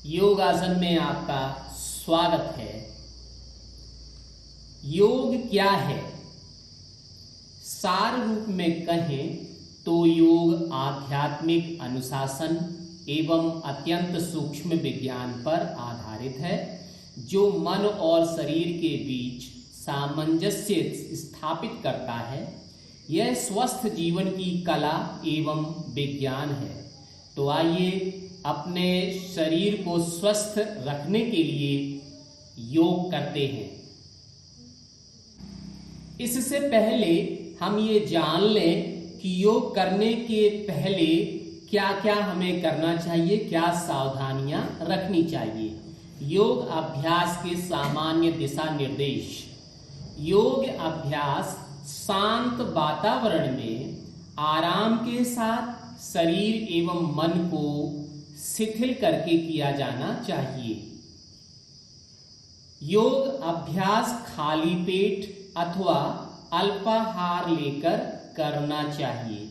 योगासन में आपका स्वागत है। योग क्या है? सार रूप में कहें तो योग आध्यात्मिक अनुशासन एवं अत्यंत सूक्ष्म विज्ञान पर आधारित है, जो मन और शरीर के बीच सामंजस्य स्थापित करता है। यह स्वस्थ जीवन की कला एवं विज्ञान है। तो आइए अपने शरीर को स्वस्थ रखने के लिए योग करते हैं। इससे पहले हम ये जान लें कि योग करने के पहले क्या क्या हमें करना चाहिए, क्या सावधानियां रखनी चाहिए। योग अभ्यास के सामान्य दिशा निर्देश। योग अभ्यास शांत वातावरण में आराम के साथ शरीर एवं मन को शिथिल करके किया जाना चाहिए। योग अभ्यास खाली पेट अथवा अल्पाहार लेकर करना चाहिए।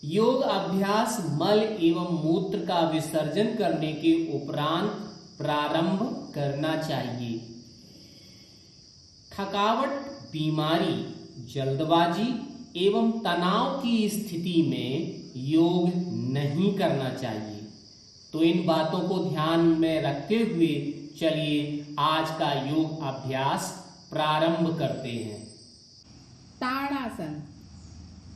योग अभ्यास मल एवं मूत्र का विसर्जन करने के उपरांत प्रारंभ करना चाहिए। थकावट, बीमारी, जल्दबाजी एवं तनाव की स्थिति में योग नहीं करना चाहिए। तो इन बातों को ध्यान में रखते हुए चलिए आज का योग अभ्यास प्रारंभ करते हैं। ताड़ासन।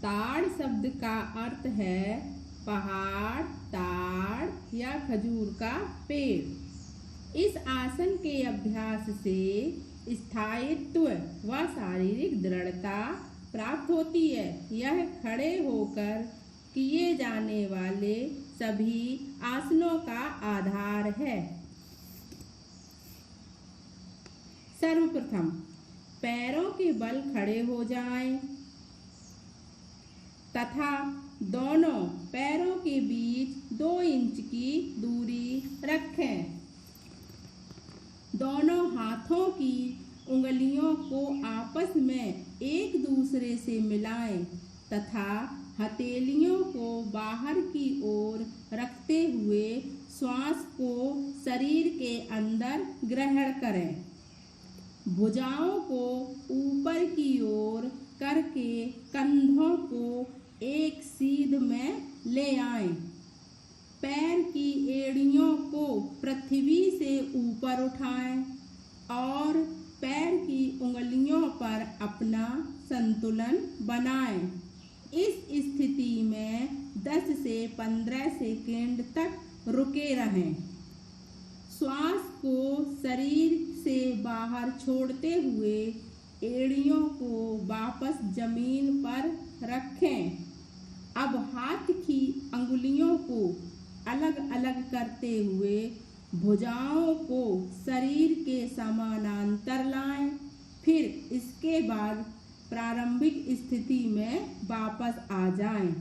ताड़ शब्द का अर्थ है पहाड़, ताड़ या खजूर का पेड़। इस आसन के अभ्यास से स्थायित्व व शारीरिक दृढ़ता प्राप्त होती है। यह खड़े होकर किए जाने वाले सभी आसनों का आधार है। सर्वप्रथम पैरों के बल खड़े हो जाएं तथा दोनों पैरों के बीच 2 इंच की दूरी रखें। दोनों हाथों की उंगलियों को आपस में एक दूसरे से मिलाएं तथा हथेलियों को बाहर की ओर रखते हुए श्वास को शरीर के अंदर ग्रहण करें। भुजाओं को ऊपर की ओर करके कंधों को एक सीध में ले आएं। पैर की एड़ियों को पृथ्वी से ऊपर उठाएं और पैर की उंगलियों पर अपना संतुलन बनाएं। इस स्थिति में 10 से 15 सेकंड तक रुके रहें। श्वास को शरीर से बाहर छोड़ते हुए एड़ियों को वापस जमीन पर रखें। अब हाथ की अंगुलियों को अलग अलग करते हुए भुजाओं को शरीर के समानांतर लाएं। फिर इसके बाद प्रारंभिक स्थिति में वापस आ जाएं।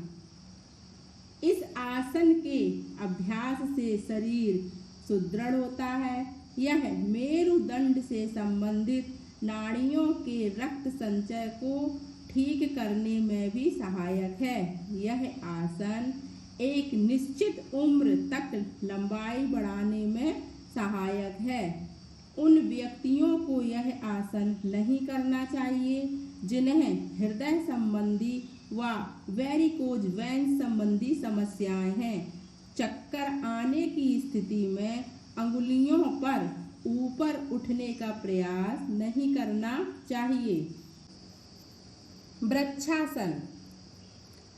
इस आसन के अभ्यास से शरीर सुदृढ़ होता है। यह मेरुदंड से संबंधित नाड़ियों के रक्त संचय को ठीक करने में भी सहायक है। यह आसन एक निश्चित उम्र तक लंबाई बढ़ाने में सहायक है। उन व्यक्तियों को यह आसन नहीं करना चाहिए जिन्हें हृदय संबंधी व वेरिकोज वेन्स संबंधी समस्याएं हैं। चक्कर आने की स्थिति में अंगुलियों पर ऊपर उठने का प्रयास नहीं करना चाहिए। वृक्षासन।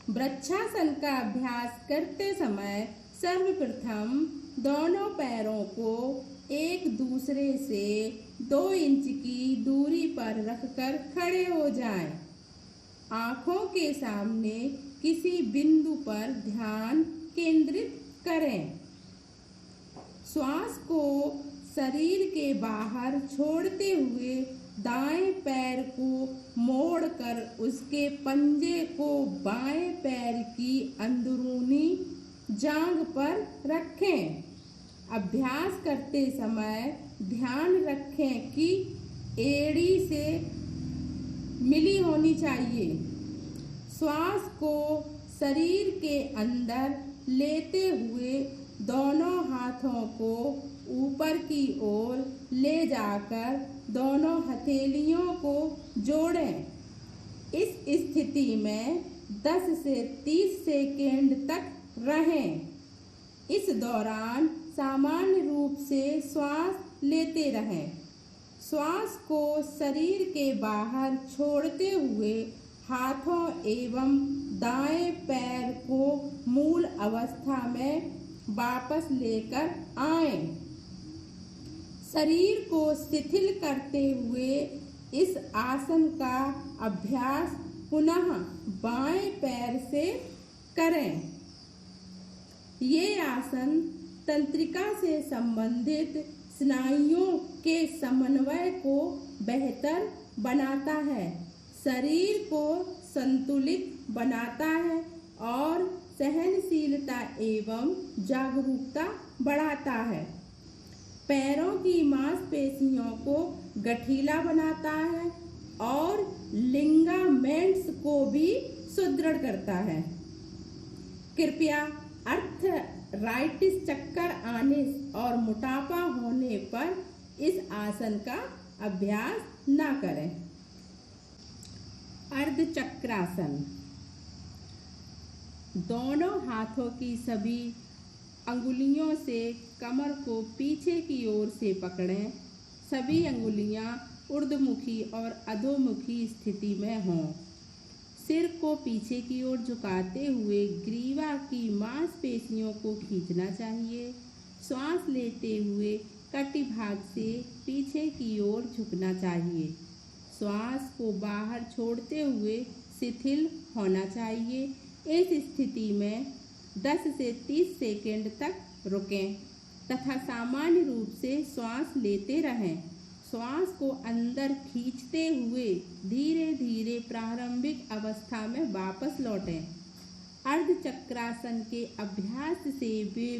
वृक्षासन का अभ्यास करते समय सर्वप्रथम दोनों पैरों को एक दूसरे से 2 इंच की दूरी पर रखकर खड़े हो जाएं। आँखों के सामने किसी बिंदु पर ध्यान केंद्रित करें। श्वास को शरीर के बाहर छोड़ते हुए दाएं पैर को मोड़कर उसके पंजे को बाएं पैर की अंदरूनी जांघ पर रखें। अभ्यास करते समय ध्यान रखें कि एड़ी से मिली होनी चाहिए। श्वास को शरीर के अंदर लेते हुए दोनों हाथ हाथों को ऊपर की ओर ले जाकर दोनों हथेलियों को जोड़ें। इस स्थिति में 10 से 30 सेकेंड तक रहें। इस दौरान सामान्य रूप से श्वास लेते रहें। श्वास को शरीर के बाहर छोड़ते हुए हाथों एवं दाएं पैर को मूल अवस्था में वापस लेकर आएं। शरीर को शिथिल करते हुए इस आसन का अभ्यास पुनः बाएं पैर से करें। ये आसन तंत्रिका से संबंधित स्नायुओं के समन्वय को बेहतर बनाता है, शरीर को संतुलित बनाता है और सहनशीलता एवं जागरूकता बढ़ाता है। पैरों की मांसपेशियों को गठीला बनाता है और लिगामेंट्स को भी सुदृढ़ करता है। कृपया आर्थराइटिस, चक्कर आने और मोटापा होने पर इस आसन का अभ्यास न करें। अर्धचक्रासन। दोनों हाथों की सभी अंगुलियों से कमर को पीछे की ओर से पकड़ें। सभी अंगुलियां ऊर्ध्वमुखी और अधोमुखी स्थिति में हों। सिर को पीछे की ओर झुकाते हुए ग्रीवा की मांसपेशियों को खींचना चाहिए। श्वास लेते हुए कटिभाग से पीछे की ओर झुकना चाहिए। श्वास को बाहर छोड़ते हुए शिथिल होना चाहिए। इस स्थिति में 10 से 30 सेकेंड तक रुकें तथा सामान्य रूप से श्वास लेते रहें। श्वास को अंदर खींचते हुए धीरे धीरे प्रारंभिक अवस्था में वापस लौटें। अर्धचक्रासन के अभ्यास से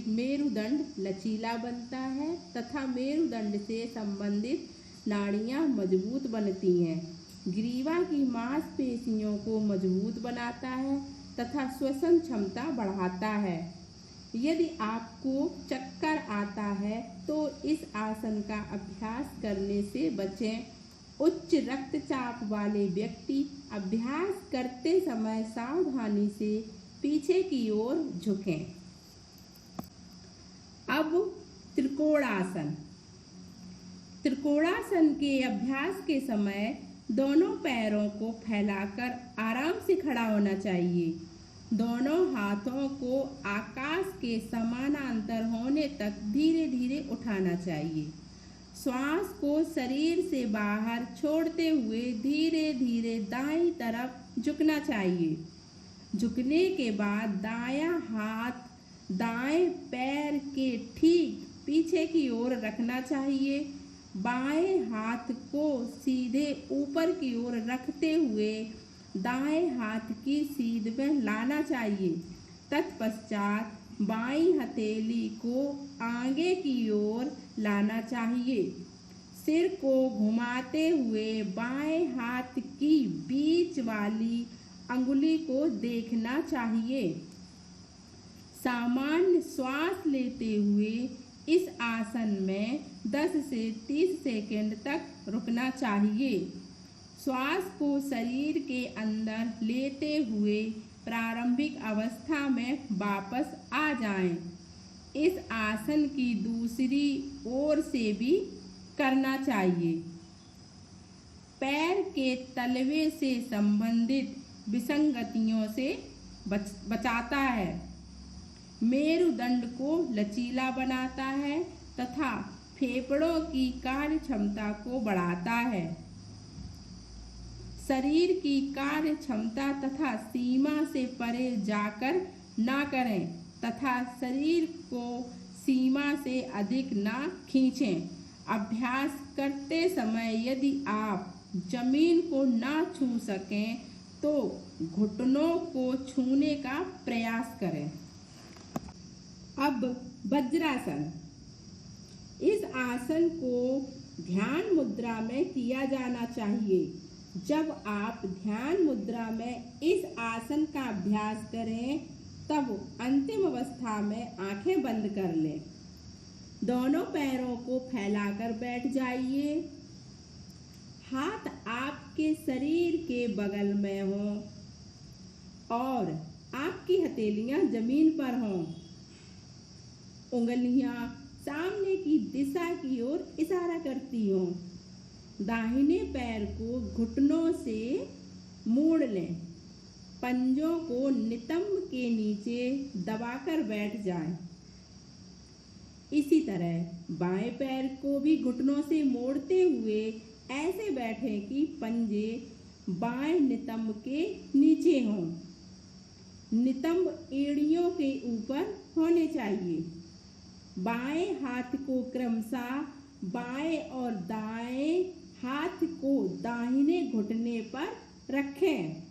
मेरुदंड लचीला बनता है तथा मेरुदंड से संबंधित नाड़ियां मजबूत बनती हैं। ग्रीवा की मांसपेशियों को मजबूत बनाता है तथा श्वसन क्षमता बढ़ाता है। यदि आपको चक्कर आता है तो इस आसन का अभ्यास करने से बचें। उच्च रक्तचाप वाले व्यक्ति अभ्यास करते समय सावधानी से पीछे की ओर झुकें। अब त्रिकोणासन। त्रिकोणासन के अभ्यास के समय दोनों पैरों को फैलाकर आराम से खड़ा होना चाहिए। दोनों हाथों को आकाश के समानांतर होने तक धीरे धीरे उठाना चाहिए। श्वास को शरीर से बाहर छोड़ते हुए धीरे धीरे दाईं तरफ झुकना चाहिए। झुकने के बाद दायां हाथ दाएं पैर के ठीक पीछे की ओर रखना चाहिए। बाएं हाथ को सीधे ऊपर की ओर रखते हुए दाएं हाथ की सीध में लाना चाहिए। तत्पश्चात बाईं हथेली को आगे की ओर लाना चाहिए। सिर को घुमाते हुए बाएं हाथ की बीच वाली अंगुली को देखना चाहिए। सामान्य श्वास लेते हुए इस आसन में 10 से 30 सेकेंड तक रुकना चाहिए। श्वास को शरीर के अंदर लेते हुए प्रारंभिक अवस्था में वापस आ जाएं। इस आसन की दूसरी ओर से भी करना चाहिए। पैर के तलवे से संबंधित विसंगतियों से बचाता है। मेरुदंड को लचीला बनाता है तथा फेफड़ों की कार्य क्षमता को बढ़ाता है। शरीर की कार्य क्षमता तथा सीमा से परे जाकर ना करें तथा शरीर को सीमा से अधिक ना खींचें। अभ्यास करते समय यदि आप जमीन को ना छू सकें तो घुटनों को छूने का प्रयास करें। अब वज्रासन। इस आसन को ध्यान मुद्रा में किया जाना चाहिए। जब आप ध्यान मुद्रा में इस आसन का अभ्यास करें तब अंतिम अवस्था में आंखें बंद कर लें। दोनों पैरों को फैलाकर बैठ जाइए। हाथ आपके शरीर के बगल में हों और आपकी हथेलियां जमीन पर हों। उंगलियां सामने की दिशा की ओर इशारा करती हों। दाहिने पैर को घुटनों से मोड़ लें। पंजों को नितंब के नीचे दबाकर बैठ जाएं। इसी तरह बाएं पैर को भी घुटनों से मोड़ते हुए ऐसे बैठें कि पंजे बाएं नितंब के नीचे हों। नितंब एड़ियों के ऊपर होने चाहिए। बाएं हाथ को क्रमशः बाएं और दाएं हाथ को दाहिने घुटने पर रखें।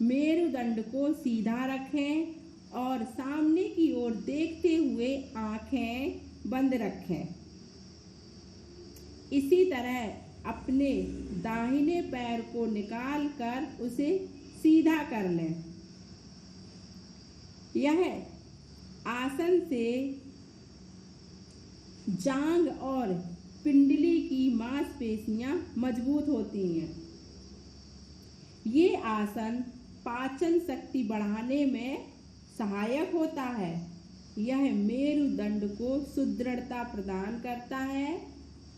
मेरुदंड को सीधा रखें और सामने की ओर देखते हुए आंखें बंद रखें। इसी तरह अपने दाहिने पैर को निकाल कर उसे सीधा कर लें। यह आसन से जांघ और पिंडली की मांसपेशियां मजबूत होती हैं। ये आसन पाचन शक्ति बढ़ाने में सहायक होता है। यह मेरुदंड को सुदृढ़ता प्रदान करता है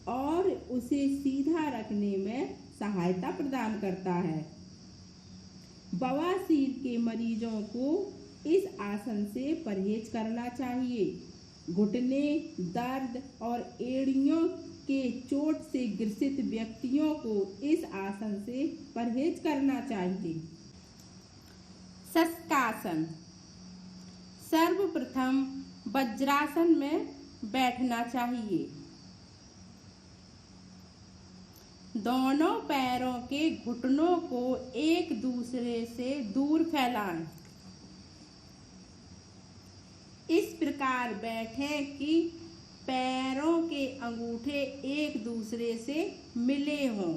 और उसे सीधा रखने में सहायता प्रदान करता है। बवासीर के मरीजों को इस आसन से परहेज करना चाहिए। घुटने दर्द और एड़ियों के चोट से ग्रसित व्यक्तियों को इस आसन से परहेज करना चाहिए। शशकासन। सर्वप्रथम वज्रासन में बैठना चाहिए। दोनों पैरों के घुटनों को एक दूसरे से दूर फैलाएं। इस प्रकार बैठें कि पैरों के अंगूठे एक दूसरे से मिले हों।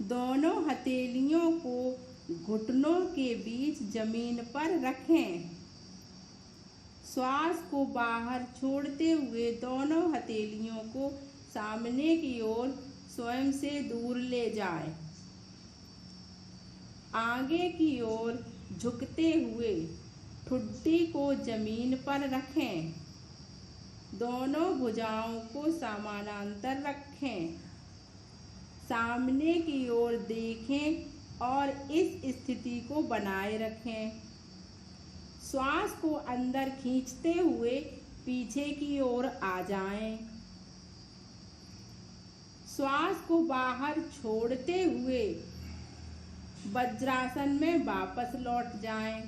दोनों हथेलियों को घुटनों के बीच जमीन पर रखें। श्वास को बाहर छोड़ते हुए दोनों हथेलियों को सामने की ओर स्वयं से दूर ले जाएं। आगे की ओर झुकते हुए ठुड्डी को जमीन पर रखें। दोनों भुजाओं को समानांतर रखें। सामने की ओर देखें और इस स्थिति को बनाए रखें। श्वास को अंदर खींचते हुए पीछे की ओर आ जाएं। श्वास को बाहर छोड़ते हुए वज्रासन में वापस लौट जाएं।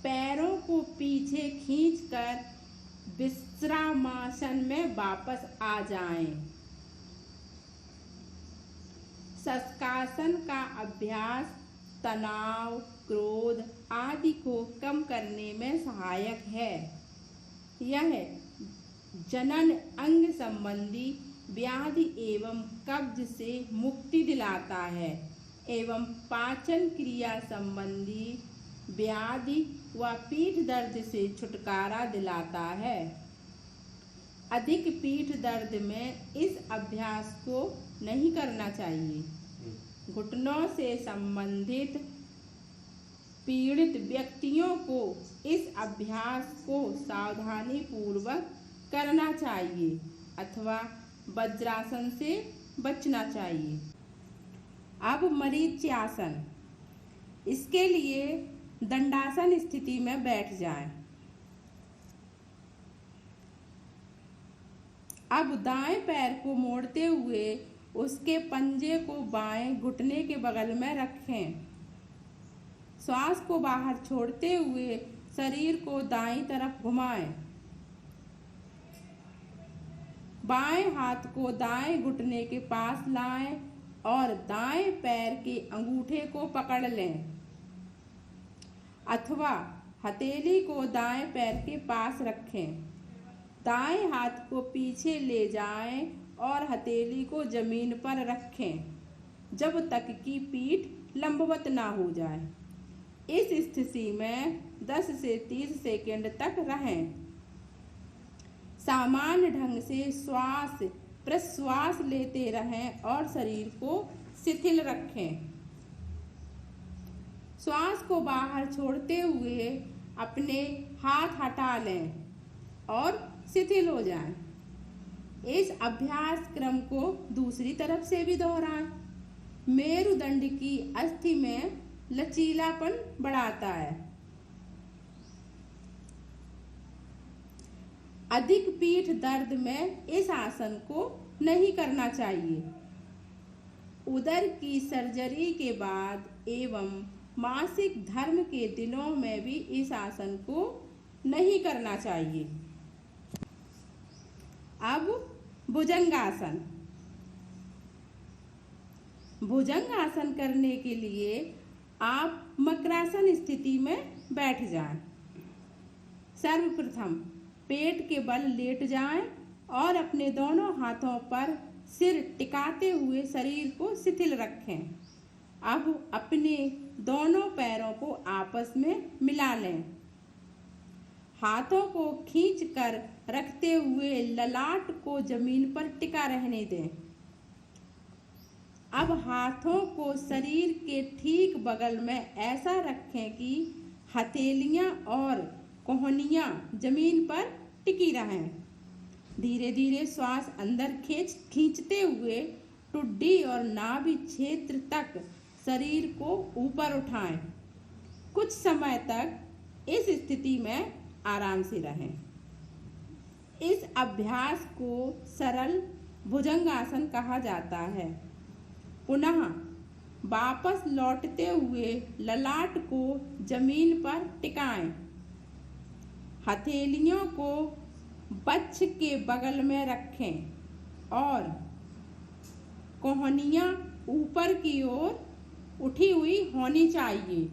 पैरों को पीछे खींचकर विश्रामासन में वापस आ जाएं। शशकासन का अभ्यास तनाव, क्रोध आदि को कम करने में सहायक है। यह जनन अंग संबंधी व्याधि एवं कब्ज से मुक्ति दिलाता है एवं पाचन क्रिया संबंधी व्याधि व पीठ दर्द से छुटकारा दिलाता है। अधिक पीठ दर्द में इस अभ्यास को नहीं करना चाहिए। घुटनों से संबंधित पीड़ित व्यक्तियों को इस अभ्यास को सावधानी पूर्वक करना चाहिए अथवा वज्रासन से बचना चाहिए। अब मरीच्यासन। इसके लिए दंडासन स्थिति में बैठ जाएं। अब दाएं पैर को मोड़ते हुए उसके पंजे को बाएं घुटने के बगल में रखें। श्वास को बाहर छोड़ते हुए शरीर को दाईं तरफ घुमाएं। बाएं हाथ को दाएं घुटने के पास लाएं और दाएं पैर के अंगूठे को पकड़ लें अथवा हथेली को दाएं पैर के पास रखें। दाएं हाथ को पीछे ले जाएं और हथेली को जमीन पर रखें जब तक कि पीठ लंबवत ना हो जाए। इस स्थिति में 10 से 30 सेकंड तक रहें। सामान्य ढंग से श्वास प्रश्वास लेते रहें और शरीर को शिथिल रखें। श्वास को बाहर छोड़ते हुए अपने हाथ हटा लें और शिथिल हो जाएं। इस अभ्यास क्रम को दूसरी तरफ से भी दोहराएं। मेरुदंड की अस्थि में लचीलापन बढ़ाता है। अधिक पीठ दर्द में इस आसन को नहीं करना चाहिए। उदर की सर्जरी के बाद एवं मासिक धर्म के दिनों में भी इस आसन को नहीं करना चाहिए। अब भुजंगासन। भुजंगासन करने के लिए आप मकरासन स्थिति में बैठ जाएं। सर्वप्रथम पेट के बल लेट जाएं और अपने दोनों हाथों पर सिर टिकाते हुए शरीर को शिथिल रखें। अब अपने दोनों पैरों को आपस में मिला लें। हाथों को खींचकर रखते हुए ललाट को जमीन पर टिका रहने दें। अब हाथों को शरीर के ठीक बगल में ऐसा रखें कि हथेलियां और कोहनियां जमीन पर टिकी रहें। धीरे धीरे श्वास अंदर खींचते हुए ठुड्डी और नाभि क्षेत्र तक शरीर को ऊपर उठाएं। कुछ समय तक इस स्थिति में आराम से रहें। इस अभ्यास को सरल भुजंगासन कहा जाता है। पुनः वापस लौटते हुए ललाट को जमीन पर टिकाएं। हथेलियों को वक्ष के बगल में रखें और कोहनियां ऊपर की ओर उठी हुई होनी चाहिए।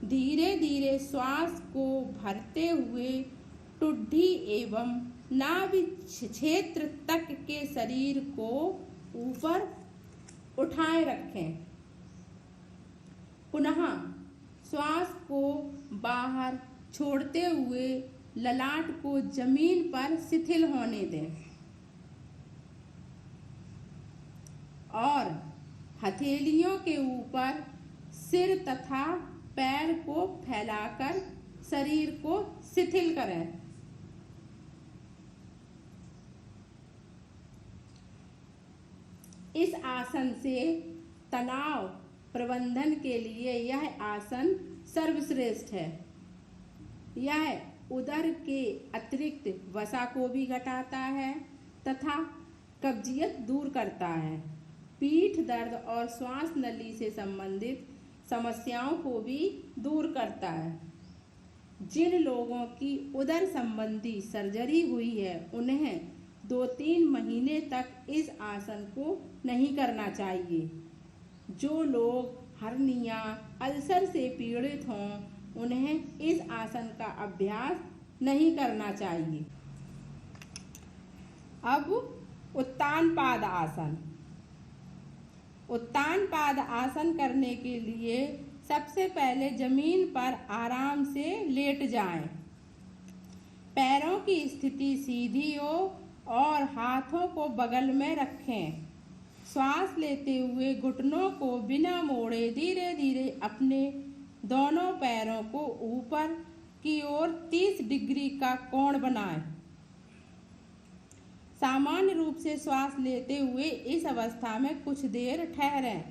धीरे धीरे श्वास को भरते हुए ठुड्डी एवं नाभि क्षेत्र तक के शरीर को ऊपर उठाए रखें। पुनः श्वास को बाहर छोड़ते हुए ललाट को जमीन पर शिथिल होने दें और हथेलियों के ऊपर सिर तथा पैर को फैलाकर शरीर को शिथिल करें। इस आसन से तनाव प्रबंधन के लिए यह आसन सर्वश्रेष्ठ है। यह उदर के अतिरिक्त वसा को भी घटाता है तथा कब्जियत दूर करता है। पीठ दर्द और श्वास नली से संबंधित समस्याओं को भी दूर करता है। जिन लोगों की उदर संबंधी सर्जरी हुई है उन्हें 2-3 महीने तक इस आसन को नहीं करना चाहिए। जो लोग हर्निया अल्सर से पीड़ित हों उन्हें इस आसन का अभ्यास नहीं करना चाहिए। अब उत्तान पाद आसन। उत्तान पाद आसन करने के लिए सबसे पहले जमीन पर आराम से लेट जाएं। पैरों की स्थिति सीधी हो और हाथों को बगल में रखें। श्वास लेते हुए घुटनों को बिना मोड़े धीरे धीरे अपने दोनों पैरों को ऊपर की ओर 30 डिग्री का कोण बनाएं। सामान्य रूप से श्वास लेते हुए इस अवस्था में कुछ देर ठहरें।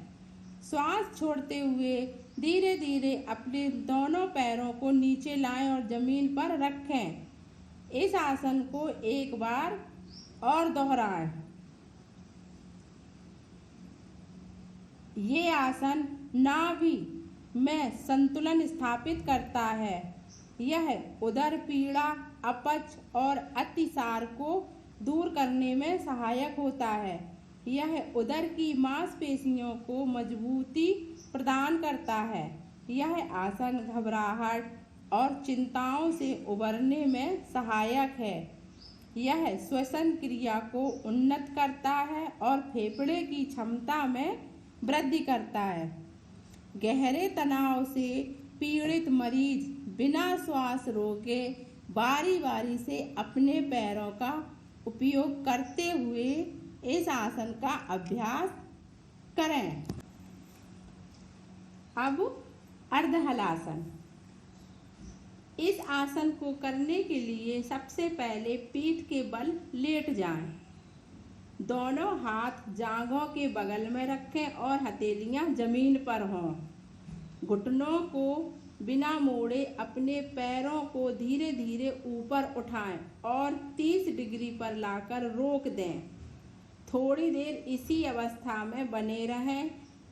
श्वास छोड़ते हुए धीरे धीरे अपने दोनों पैरों को नीचे लाएं और जमीन पर रखें। इस आसन को एक बार और दोहराएं। ये आसन नाभि में संतुलन स्थापित करता है। यह उदर पीड़ा, अपच और अतिसार को दूर करने में सहायक होता है। यह उदर की मांसपेशियों को मजबूती प्रदान करता है। यह आसन घबराहट और चिंताओं से उबरने में सहायक है। यह श्वसन क्रिया को उन्नत करता है और फेफड़े की क्षमता में वृद्धि करता है। गहरे तनाव से पीड़ित मरीज बिना श्वास रोके बारी बारी से अपने पैरों का उपयोग करते हुए इस आसन का अभ्यास करें। अब अर्धहलासन। इस आसन को करने के लिए सबसे पहले पीठ के बल लेट जाएं। दोनों हाथ जांघों के बगल में रखें और हथेलियां जमीन पर हों। घुटनों को बिना मोड़े अपने पैरों को धीरे धीरे ऊपर उठाएं और 30 डिग्री पर लाकर रोक दें। थोड़ी देर इसी अवस्था में बने रहें।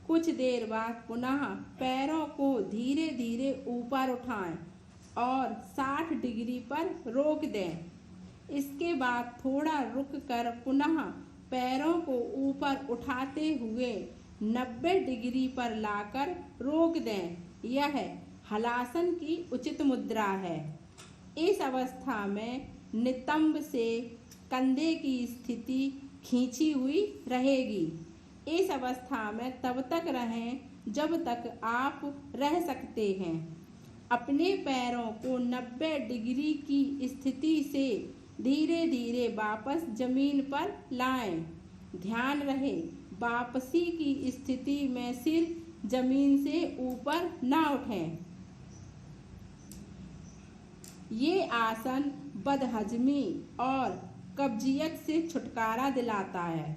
कुछ देर बाद पुनः पैरों को धीरे धीरे ऊपर उठाएं और 60 डिग्री पर रोक दें। इसके बाद थोड़ा रुक कर पुनः पैरों को ऊपर उठाते हुए 90 डिग्री पर लाकर रोक दें। यह हलासन की उचित मुद्रा है। इस अवस्था में नितंब से कंधे की स्थिति खींची हुई रहेगी। इस अवस्था में तब तक रहें जब तक आप रह सकते हैं। अपने पैरों को 90 डिग्री की स्थिति से धीरे धीरे वापस जमीन पर लाएं। ध्यान रहे, वापसी की स्थिति में सिर जमीन से ऊपर ना उठें। ये आसन बदहजमी और कब्जियत से छुटकारा दिलाता है।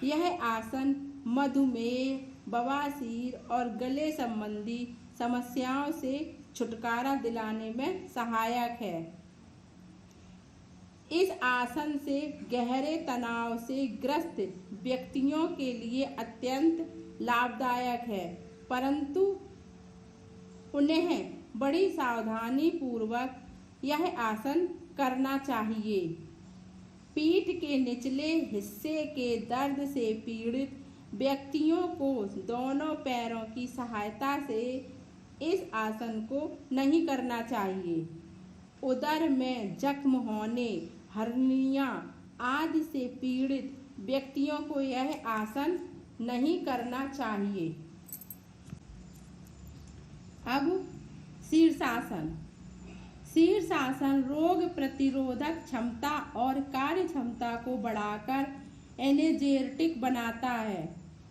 यह आसन मधुमेह, बवासीर और गले संबंधी समस्याओं से छुटकारा दिलाने में सहायक है। इस आसन से गहरे तनाव से ग्रस्त व्यक्तियों के लिए अत्यंत लाभदायक है, परंतु उन्हें बड़ी सावधानी पूर्वक यह आसन करना चाहिए। पीठ के निचले हिस्से के दर्द से पीड़ित व्यक्तियों को दोनों पैरों की सहायता से इस आसन को नहीं करना चाहिए। उदर में जख्म होने, हर्निया आदि से पीड़ित व्यक्तियों को यह आसन नहीं करना चाहिए। अब शीर्षासन। शीर्षासन रोग प्रतिरोधक क्षमता और कार्य क्षमता को बढ़ाकर एनर्जेटिक बनाता है,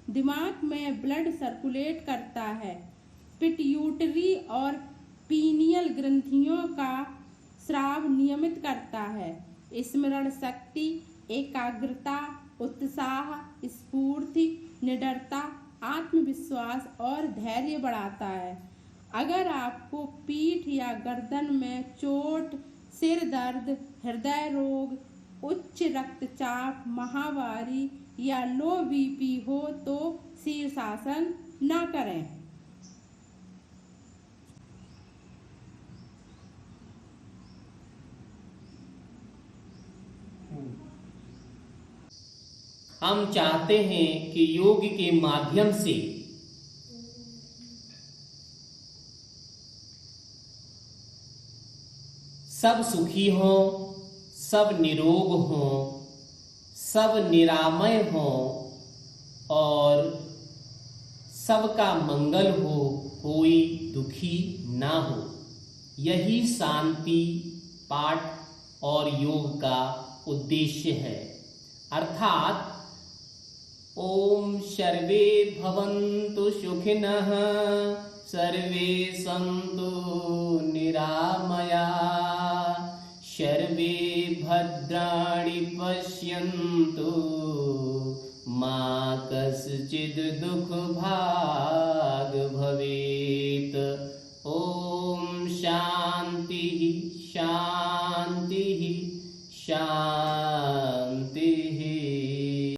दिमाग में ब्लड सर्कुलेट करता है, पिट्यूटरी और पीनियल ग्रंथियों का स्राव नियमित करता है, स्मरण शक्ति, एकाग्रता, उत्साह, स्फूर्ति, निडरता, आत्मविश्वास और धैर्य बढ़ाता है। अगर आपको पीठ या गर्दन में चोट, सिर दर्द, हृदय रोग, उच्च रक्तचाप, माहवारी या लो बीपी हो तो शीर्षासन न करें। हम चाहते हैं कि योग के माध्यम से सब सुखी हो, सब निरोग हो, सब निरामय हो और सबका मंगल हो, कोई दुखी ना हो। यही शांति पाठ और योग का उद्देश्य है। अर्थात ओम सर्वे भवन्तु सुखिनः, सर्वे सन्तु निरामया, सर्वे भद्राणि पश्यन्तु, मा कश्चित् दुःखभाग् भवेत्। ओम शांति शांति शांति।